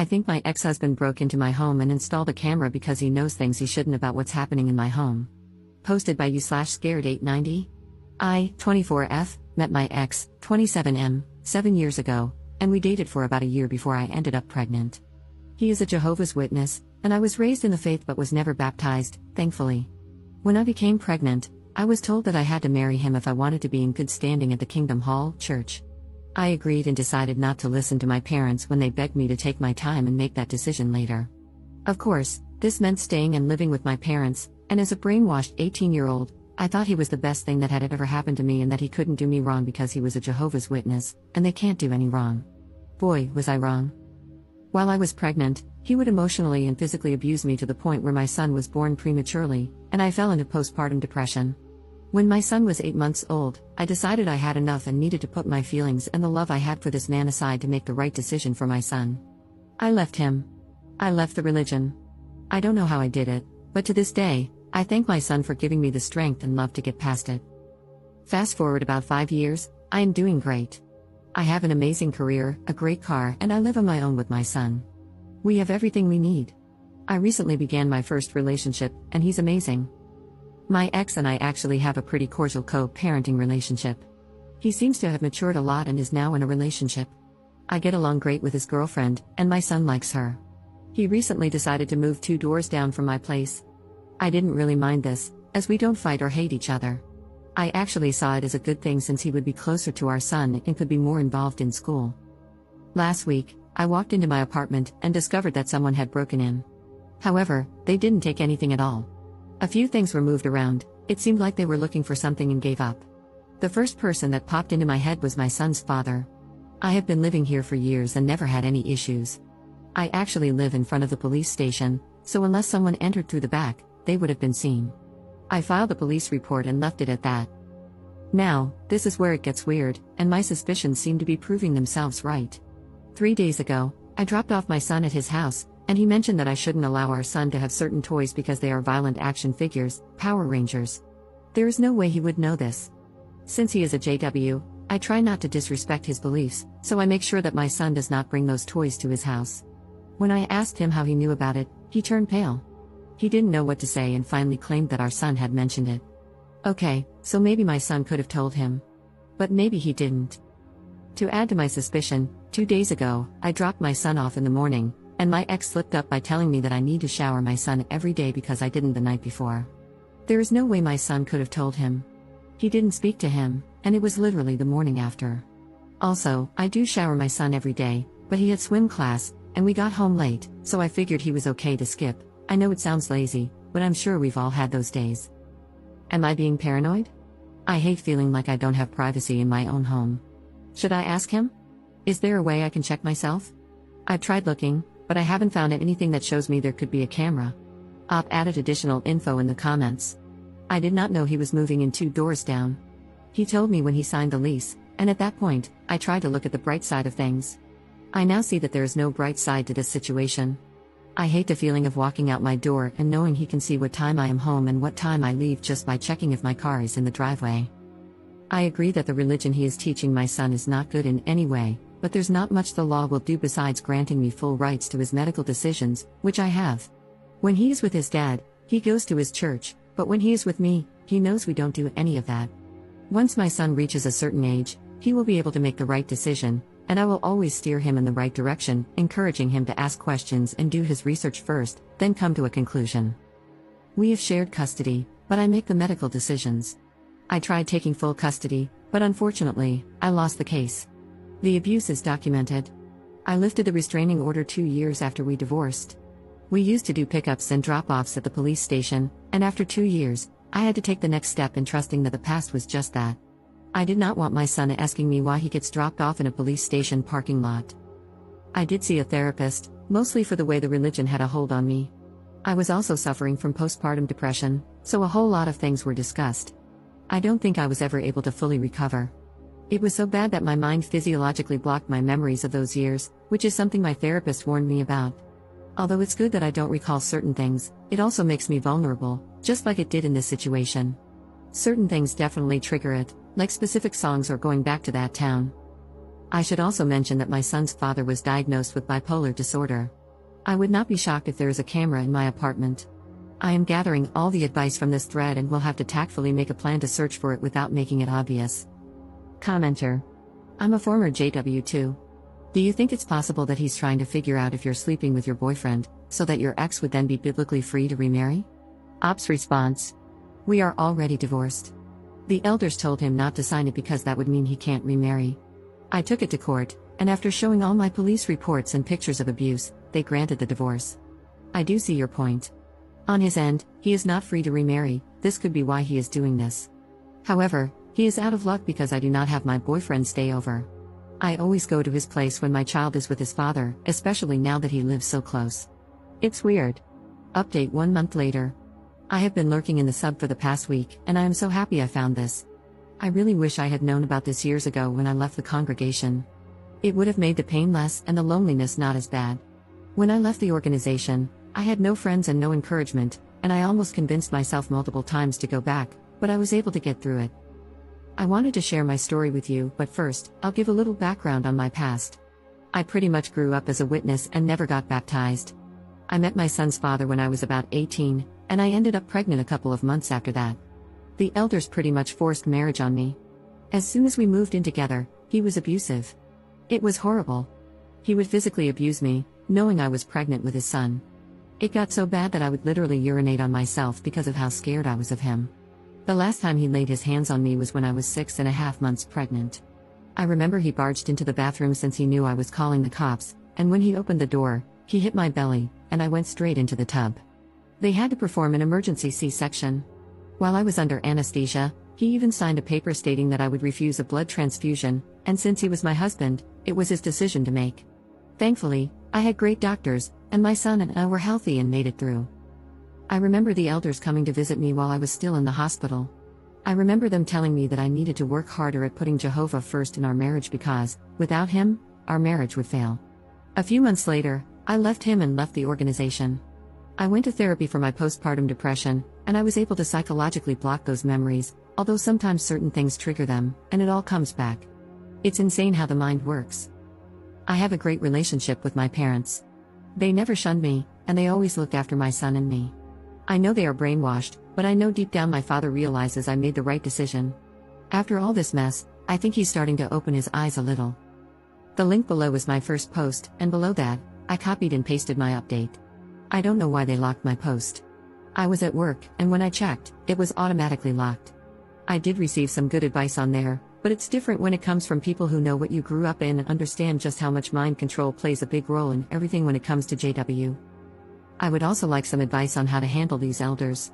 I think my ex-husband broke into my home and installed a camera because he knows things he shouldn't about what's happening in my home. Posted by you/scared890. I, 24F, met my ex, 27M, 7 years ago, and we dated for about a year before I ended up pregnant. He is a Jehovah's Witness, and I was raised in the faith but was never baptized, thankfully. When I became pregnant, I was told that I had to marry him if I wanted to be in good standing at the Kingdom Hall Church. I agreed and decided not to listen to my parents when they begged me to take my time and make that decision later. Of course, this meant staying and living with my parents, and as a brainwashed 18-year-old, I thought he was the best thing that had ever happened to me and that he couldn't do me wrong because he was a Jehovah's Witness, and they can't do any wrong. Boy, was I wrong. While I was pregnant, he would emotionally and physically abuse me to the point where my son was born prematurely, and I fell into postpartum depression. When my son was 8 months old, I decided I had enough and needed to put my feelings and the love I had for this man aside to make the right decision for my son. I left him. I left the religion. I don't know how I did it, but to this day, I thank my son for giving me the strength and love to get past it. Fast forward about 5 years, I am doing great. I have an amazing career, a great car, and I live on my own with my son. We have everything we need. I recently began my first relationship, and he's amazing. My ex and I actually have a pretty cordial co-parenting relationship. He seems to have matured a lot and is now in a relationship. I get along great with his girlfriend, and my son likes her. He recently decided to move 2 doors down from my place. I didn't really mind this, as we don't fight or hate each other. I actually saw it as a good thing since he would be closer to our son and could be more involved in school. Last week, I walked into my apartment and discovered that someone had broken in. However, they didn't take anything at all. A few things were moved around. It seemed like they were looking for something and gave up. The first person that popped into my head was my son's father. I have been living here for years and never had any issues. I actually live in front of the police station, so unless someone entered through the back, they would have been seen. I filed a police report and left it at that. Now, this is where it gets weird, and my suspicions seem to be proving themselves right. 3 days ago, I dropped off my son at his house, and he mentioned that I shouldn't allow our son to have certain toys because they are violent action figures, Power Rangers. There is no way he would know this. Since he is a JW, I try not to disrespect his beliefs, so I make sure that my son does not bring those toys to his house. When I asked him how he knew about it, he turned pale. He didn't know what to say and finally claimed that our son had mentioned it. Okay, so maybe my son could have told him. But maybe he didn't. To add to my suspicion, 2 days ago, I dropped my son off in the morning, and my ex slipped up by telling me that I need to shower my son every day because I didn't the night before. There is no way my son could have told him. He didn't speak to him, and it was literally the morning after. Also, I do shower my son every day, but he had swim class, and we got home late, so I figured he was okay to skip. I know it sounds lazy, but I'm sure we've all had those days. Am I being paranoid? I hate feeling like I don't have privacy in my own home. Should I ask him? Is there a way I can check myself? I've tried looking, but I haven't found anything that shows me there could be a camera. Op added additional info in the comments. I did not know he was moving in 2 doors down. He told me when he signed the lease, and at that point, I tried to look at the bright side of things. I now see that there is no bright side to this situation. I hate the feeling of walking out my door and knowing he can see what time I am home and what time I leave just by checking if my car is in the driveway. I agree that the religion he is teaching my son is not good in any way, but there's not much the law will do besides granting me full rights to his medical decisions, which I have. When he is with his dad, he goes to his church, but when he is with me, he knows we don't do any of that. Once my son reaches a certain age, he will be able to make the right decision, and I will always steer him in the right direction, encouraging him to ask questions and do his research first, then come to a conclusion. We have shared custody, but I make the medical decisions. I tried taking full custody, but unfortunately, I lost the case. The abuse is documented. I lifted the restraining order 2 years after we divorced. We used to do pickups and drop-offs at the police station, and after 2 years, I had to take the next step in trusting that the past was just that. I did not want my son asking me why he gets dropped off in a police station parking lot. I did see a therapist, mostly for the way the religion had a hold on me. I was also suffering from postpartum depression, so a whole lot of things were discussed. I don't think I was ever able to fully recover. It was so bad that my mind physiologically blocked my memories of those years, which is something my therapist warned me about. Although it's good that I don't recall certain things, it also makes me vulnerable, just like it did in this situation. Certain things definitely trigger it, like specific songs or going back to that town. I should also mention that my son's father was diagnosed with bipolar disorder. I would not be shocked if there is a camera in my apartment. I am gathering all the advice from this thread and will have to tactfully make a plan to search for it without making it obvious. Commenter. I'm a former JW2. Do you think it's possible that he's trying to figure out if you're sleeping with your boyfriend, so that your ex would then be biblically free to remarry? Ops response. We are already divorced. The elders told him not to sign it because that would mean he can't remarry. I took it to court, and after showing all my police reports and pictures of abuse, they granted the divorce. I do see your point. On his end, he is not free to remarry. This could be why he is doing this. However, he is out of luck because I do not have my boyfriend stay over. I always go to his place when my child is with his father, especially now that he lives so close. It's weird. Update 1 month later. I have been lurking in the sub for the past week, and I am so happy I found this. I really wish I had known about this years ago when I left the congregation. It would have made the pain less and the loneliness not as bad. When I left the organization, I had no friends and no encouragement, and I almost convinced myself multiple times to go back, but I was able to get through it. I wanted to share my story with you, but first, I'll give a little background on my past. I pretty much grew up as a witness and never got baptized. I met my son's father when I was about 18, and I ended up pregnant a couple of months after that. The elders pretty much forced marriage on me. As soon as we moved in together, he was abusive. It was horrible. He would physically abuse me, knowing I was pregnant with his son. It got so bad that I would literally urinate on myself because of how scared I was of him. The last time he laid his hands on me was when I was 6.5 months pregnant. I remember he barged into the bathroom since he knew I was calling the cops, and when he opened the door, he hit my belly, and I went straight into the tub. They had to perform an emergency C-section. While I was under anesthesia, he even signed a paper stating that I would refuse a blood transfusion, and since he was my husband, it was his decision to make. Thankfully, I had great doctors, and my son and I were healthy and made it through. I remember the elders coming to visit me while I was still in the hospital. I remember them telling me that I needed to work harder at putting Jehovah first in our marriage because, without him, our marriage would fail. A few months later, I left him and left the organization. I went to therapy for my postpartum depression, and I was able to psychologically block those memories, although sometimes certain things trigger them, and it all comes back. It's insane how the mind works. I have a great relationship with my parents. They never shunned me, and they always looked after my son and me. I know they are brainwashed, but I know deep down my father realizes I made the right decision. After all this mess, I think he's starting to open his eyes a little. The link below is my first post, and below that, I copied and pasted my update. I don't know why they locked my post. I was at work, and when I checked, it was automatically locked. I did receive some good advice on there, but it's different when it comes from people who know what you grew up in and understand just how much mind control plays a big role in everything when it comes to JW. I would also like some advice on how to handle these elders.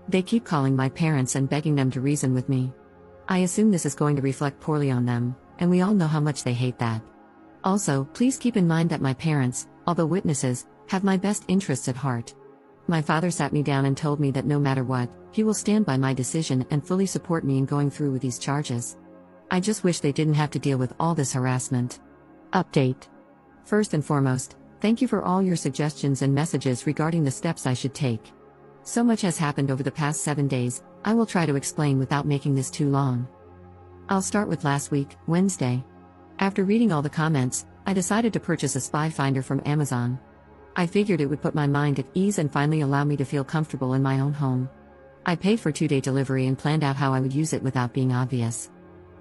They keep calling my parents and begging them to reason with me. I assume this is going to reflect poorly on them, and we all know how much they hate that. Also, please keep in mind that my parents, although witnesses, have my best interests at heart. My father sat me down and told me that no matter what, he will stand by my decision and fully support me in going through with these charges. I just wish they didn't have to deal with all this harassment. Update. First and foremost, thank you for all your suggestions and messages regarding the steps I should take. So much has happened over the past 7 days, I will try to explain without making this too long. I'll start with last week, Wednesday. After reading all the comments, I decided to purchase a spy finder from Amazon. I figured it would put my mind at ease and finally allow me to feel comfortable in my own home. I paid for 2-day delivery and planned out how I would use it without being obvious.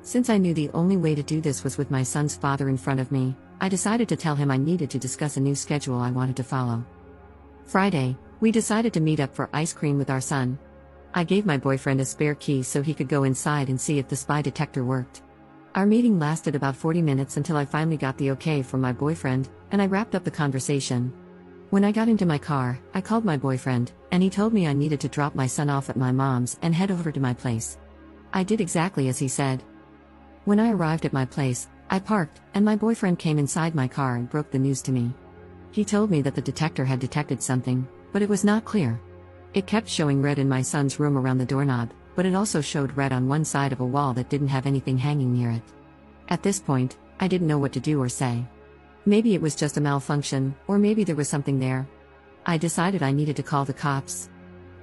Since I knew the only way to do this was with my son's father in front of me, I decided to tell him I needed to discuss a new schedule I wanted to follow. Friday, we decided to meet up for ice cream with our son. I gave my boyfriend a spare key so he could go inside and see if the spy detector worked. Our meeting lasted about 40 minutes until I finally got the okay from my boyfriend, and I wrapped up the conversation. When I got into my car, I called my boyfriend, and he told me I needed to drop my son off at my mom's and head over to my place. I did exactly as he said. When I arrived at my place, I parked, and my boyfriend came inside my car and broke the news to me. He told me that the detector had detected something, but it was not clear. It kept showing red in my son's room around the doorknob, but it also showed red on one side of a wall that didn't have anything hanging near it. At this point, I didn't know what to do or say. Maybe it was just a malfunction, or maybe there was something there. I decided I needed to call the cops.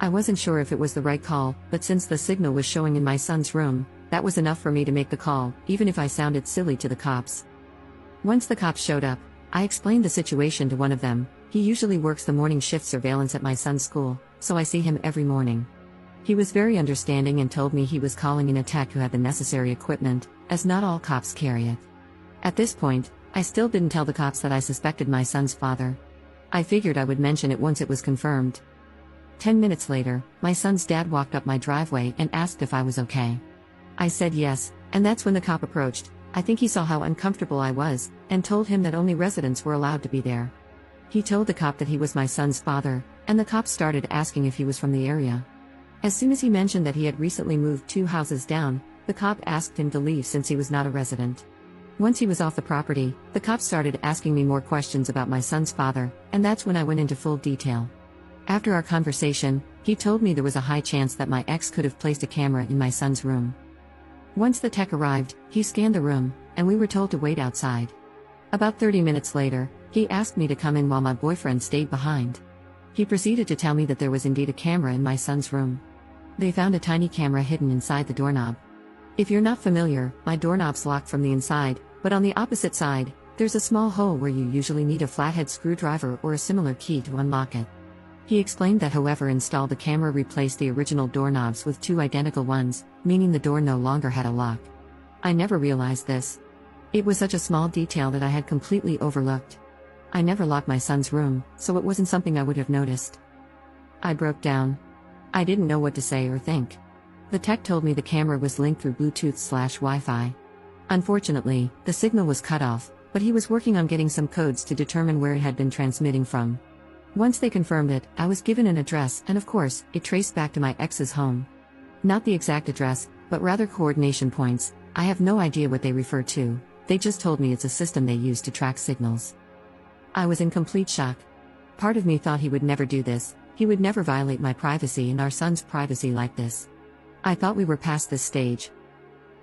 I wasn't sure if it was the right call, but since the signal was showing in my son's room, that was enough for me to make the call, even if I sounded silly to the cops. Once the cops showed up, I explained the situation to one of them. He usually works the morning shift surveillance at my son's school, so I see him every morning. He was very understanding and told me he was calling in a tech who had the necessary equipment, as not all cops carry it. At this point, I still didn't tell the cops that I suspected my son's father. I figured I would mention it once it was confirmed. 10 minutes later, my son's dad walked up my driveway and asked if I was okay. I said yes, and that's when the cop approached. I think he saw how uncomfortable I was, and told him that only residents were allowed to be there. He told the cop that he was my son's father, and the cop started asking if he was from the area. As soon as he mentioned that he had recently moved 2 houses down, the cop asked him to leave since he was not a resident. Once he was off the property, the cop started asking me more questions about my son's father, and that's when I went into full detail. After our conversation, he told me there was a high chance that my ex could have placed a camera in my son's room. Once the tech arrived, he scanned the room, and we were told to wait outside. About 30 minutes later, he asked me to come in while my boyfriend stayed behind. He proceeded to tell me that there was indeed a camera in my son's room. They found a tiny camera hidden inside the doorknob. If you're not familiar, my doorknob's locked from the inside, but on the opposite side, there's a small hole where you usually need a flathead screwdriver or a similar key to unlock it. He explained that whoever installed the camera replaced the original doorknobs with 2 identical ones, meaning the door no longer had a lock. I never realized this. It was such a small detail that I had completely overlooked. I never locked my son's room, so it wasn't something I would have noticed. I broke down. I didn't know what to say or think. The tech told me the camera was linked through Bluetooth/Wi-Fi. Unfortunately, the signal was cut off, but he was working on getting some codes to determine where it had been transmitting from. Once they confirmed it, I was given an address, and of course, it traced back to my ex's home. Not the exact address, but rather coordination points. I have no idea what they refer to. They just told me it's a system they use to track signals. I was in complete shock. Part of me thought he would never do this. He would never violate my privacy and our son's privacy like this. I thought we were past this stage.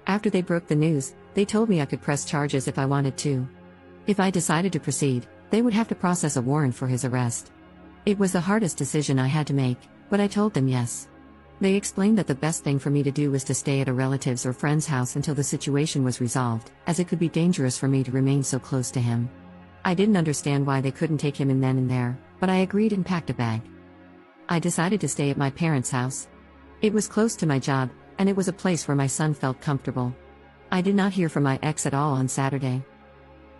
After they broke the news, they told me I could press charges if I wanted to. If I decided to proceed, they would have to process a warrant for his arrest. It was the hardest decision I had to make, but I told them yes. They explained that the best thing for me to do was to stay at a relative's or friend's house until the situation was resolved, as it could be dangerous for me to remain so close to him. I didn't understand why they couldn't take him in then and there, but I agreed and packed a bag. I decided to stay at my parents' house. It was close to my job, and it was a place where my son felt comfortable. I did not hear from my ex at all on Saturday.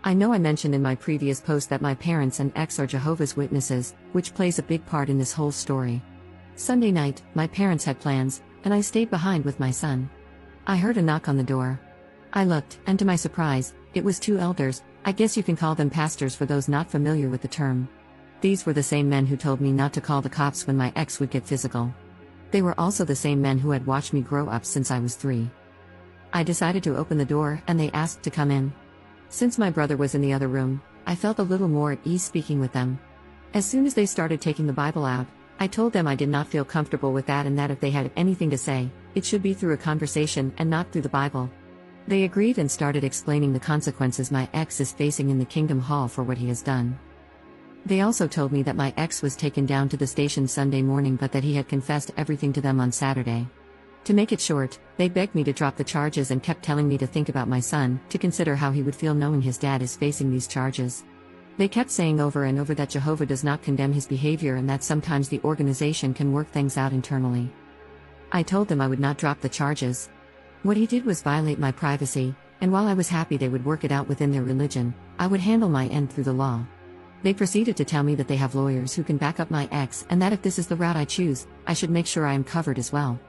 I know I mentioned in my previous post that my parents and ex are Jehovah's Witnesses, which plays a big part in this whole story. Sunday night, my parents had plans, and I stayed behind with my son. I heard a knock on the door. I looked, and to my surprise, it was 2 elders. I guess you can call them pastors for those not familiar with the term. These were the same men who told me not to call the cops when my ex would get physical. They were also the same men who had watched me grow up since I was 3. I decided to open the door, and they asked to come in. Since my brother was in the other room, I felt a little more at ease speaking with them. As soon as they started taking the Bible out, I told them I did not feel comfortable with that and that if they had anything to say, it should be through a conversation and not through the Bible. They agreed and started explaining the consequences my ex is facing in the Kingdom Hall for what he has done. They also told me that my ex was taken down to the station Sunday morning but that he had confessed everything to them on Saturday. To make it short, they begged me to drop the charges and kept telling me to think about my son, to consider how he would feel knowing his dad is facing these charges. They kept saying over and over that Jehovah does not condemn his behavior and that sometimes the organization can work things out internally. I told them I would not drop the charges. What he did was violate my privacy, and while I was happy they would work it out within their religion, I would handle my end through the law. They proceeded to tell me that they have lawyers who can back up my ex and that if this is the route I choose, I should make sure I am covered as well.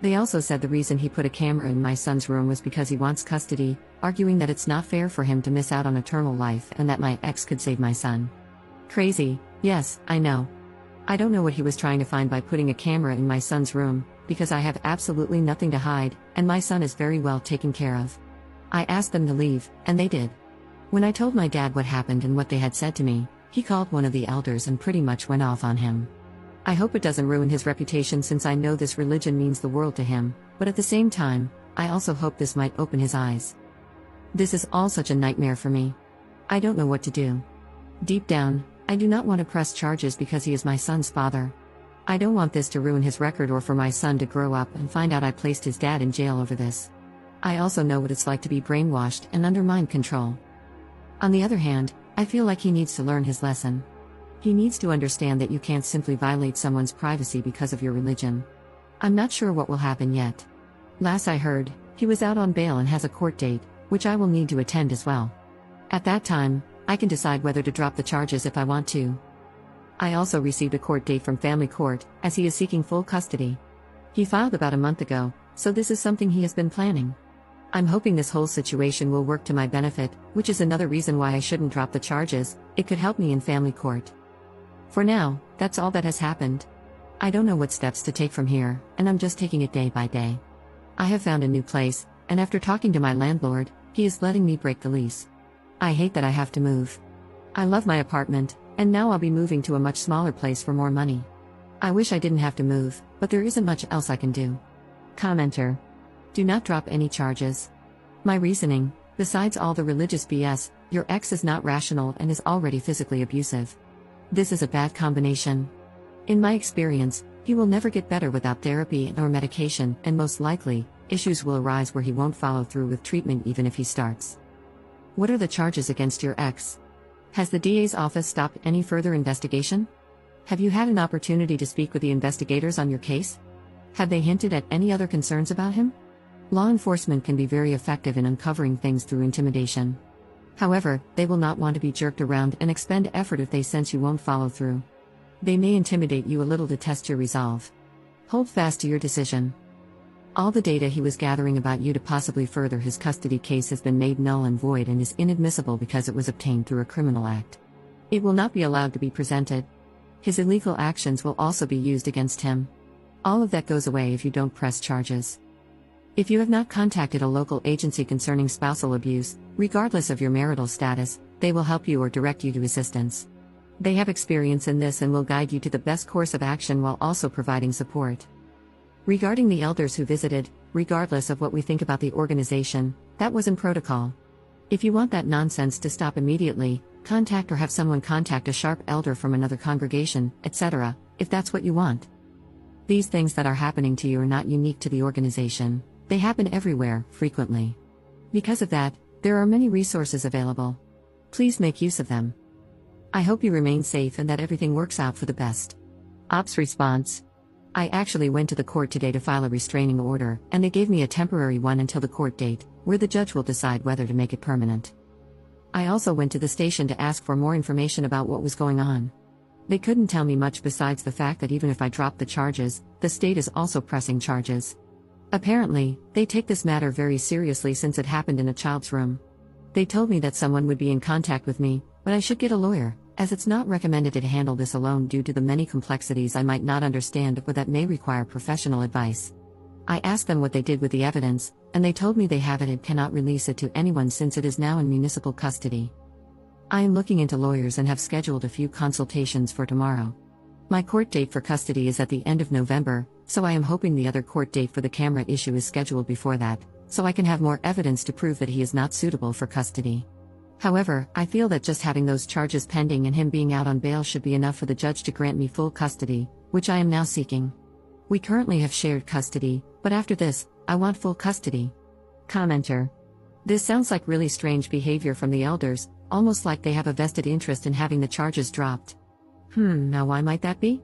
They also said the reason he put a camera in my son's room was because he wants custody, arguing that it's not fair for him to miss out on eternal life and that my ex could save my son. Crazy, yes, I know. I don't know what he was trying to find by putting a camera in my son's room, because I have absolutely nothing to hide, and my son is very well taken care of. I asked them to leave, and they did. When I told my dad what happened and what they had said to me, he called one of the elders and pretty much went off on him. I hope it doesn't ruin his reputation since I know this religion means the world to him, but at the same time, I also hope this might open his eyes. This is all such a nightmare for me. I don't know what to do. Deep down, I do not want to press charges because he is my son's father. I don't want this to ruin his record or for my son to grow up and find out I placed his dad in jail over this. I also know what it's like to be brainwashed and under mind control. On the other hand, I feel like he needs to learn his lesson. He needs to understand that you can't simply violate someone's privacy because of your religion. I'm not sure what will happen yet. Last I heard, he was out on bail and has a court date, which I will need to attend as well. At that time, I can decide whether to drop the charges if I want to. I also received a court date from family court, as he is seeking full custody. He filed about a month ago, so this is something he has been planning. I'm hoping this whole situation will work to my benefit, which is another reason why I shouldn't drop the charges. It could help me in family court. For now, that's all that has happened. I don't know what steps to take from here, and I'm just taking it day by day. I have found a new place, and after talking to my landlord, he is letting me break the lease. I hate that I have to move. I love my apartment, and now I'll be moving to a much smaller place for more money. I wish I didn't have to move, but there isn't much else I can do. Commenter. Do not drop any charges. My reasoning, besides all the religious BS, your ex is not rational and is already physically abusive. This is a bad combination. In my experience, he will never get better without therapy or medication, and most likely, issues will arise where he won't follow through with treatment even if he starts. What are the charges against your ex? Has the DA's office stopped any further investigation? Have you had an opportunity to speak with the investigators on your case? Have they hinted at any other concerns about him? Law enforcement can be very effective in uncovering things through intimidation. However, they will not want to be jerked around and expend effort if they sense you won't follow through. They may intimidate you a little to test your resolve. Hold fast to your decision. All the data he was gathering about you to possibly further his custody case has been made null and void and is inadmissible because it was obtained through a criminal act. It will not be allowed to be presented. His illegal actions will also be used against him. All of that goes away if you don't press charges. If you have not contacted a local agency concerning spousal abuse, regardless of your marital status, they will help you or direct you to assistance. They have experience in this and will guide you to the best course of action while also providing support. Regarding the elders who visited, regardless of what we think about the organization, that was in protocol. If you want that nonsense to stop immediately, contact or have someone contact a sharp elder from another congregation, etc., if that's what you want. These things that are happening to you are not unique to the organization. They happen everywhere, frequently. Because of that, there are many resources available. Please make use of them. I hope you remain safe and that everything works out for the best. Ops response. I actually went to the court today to file a restraining order, and they gave me a temporary one until the court date, where the judge will decide whether to make it permanent. I also went to the station to ask for more information about what was going on. They couldn't tell me much besides the fact that even if I drop the charges, the state is also pressing charges. Apparently, they take this matter very seriously since it happened in a child's room. They told me that someone would be in contact with me, but I should get a lawyer, as it's not recommended to handle this alone due to the many complexities I might not understand or that may require professional advice. I asked them what they did with the evidence, and they told me they have it and cannot release it to anyone since it is now in municipal custody. I am looking into lawyers and have scheduled a few consultations for tomorrow. My court date for custody is at the end of November, so I am hoping the other court date for the camera issue is scheduled before that, so I can have more evidence to prove that he is not suitable for custody. However, I feel that just having those charges pending and him being out on bail should be enough for the judge to grant me full custody, which I am now seeking. We currently have shared custody, but after this, I want full custody. Commenter. This sounds like really strange behavior from the elders, almost like they have a vested interest in having the charges dropped. Now why might that be?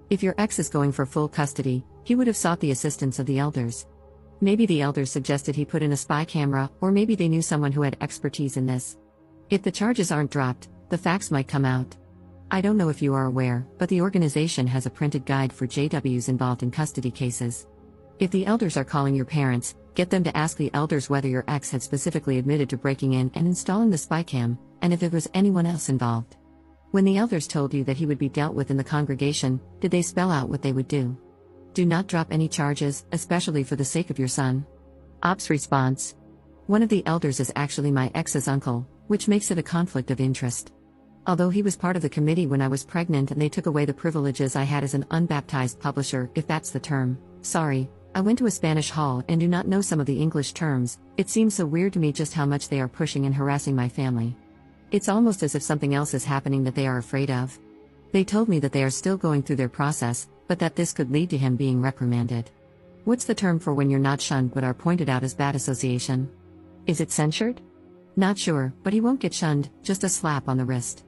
If your ex is going for full custody, he would have sought the assistance of the elders. Maybe the elders suggested he put in a spy camera, or maybe they knew someone who had expertise in this. If the charges aren't dropped, the facts might come out. I don't know if you are aware, but the organization has a printed guide for JWs involved in custody cases. If the elders are calling your parents, get them to ask the elders whether your ex had specifically admitted to breaking in and installing the spy cam, and if there was anyone else involved. When the elders told you that he would be dealt with in the congregation, did they spell out what they would do? Do not drop any charges, especially for the sake of your son. Ops response. One of the elders is actually my ex's uncle, which makes it a conflict of interest. Although he was part of the committee when I was pregnant and they took away the privileges I had as an unbaptized publisher, if that's the term. Sorry, I went to a Spanish hall and do not know some of the English terms. It seems so weird to me just how much they are pushing and harassing my family. It's almost as if something else is happening that they are afraid of. They told me that they are still going through their process, but that this could lead to him being reprimanded. What's the term for when you're not shunned but are pointed out as bad association? Is it censured? Not sure, but he won't get shunned, just a slap on the wrist.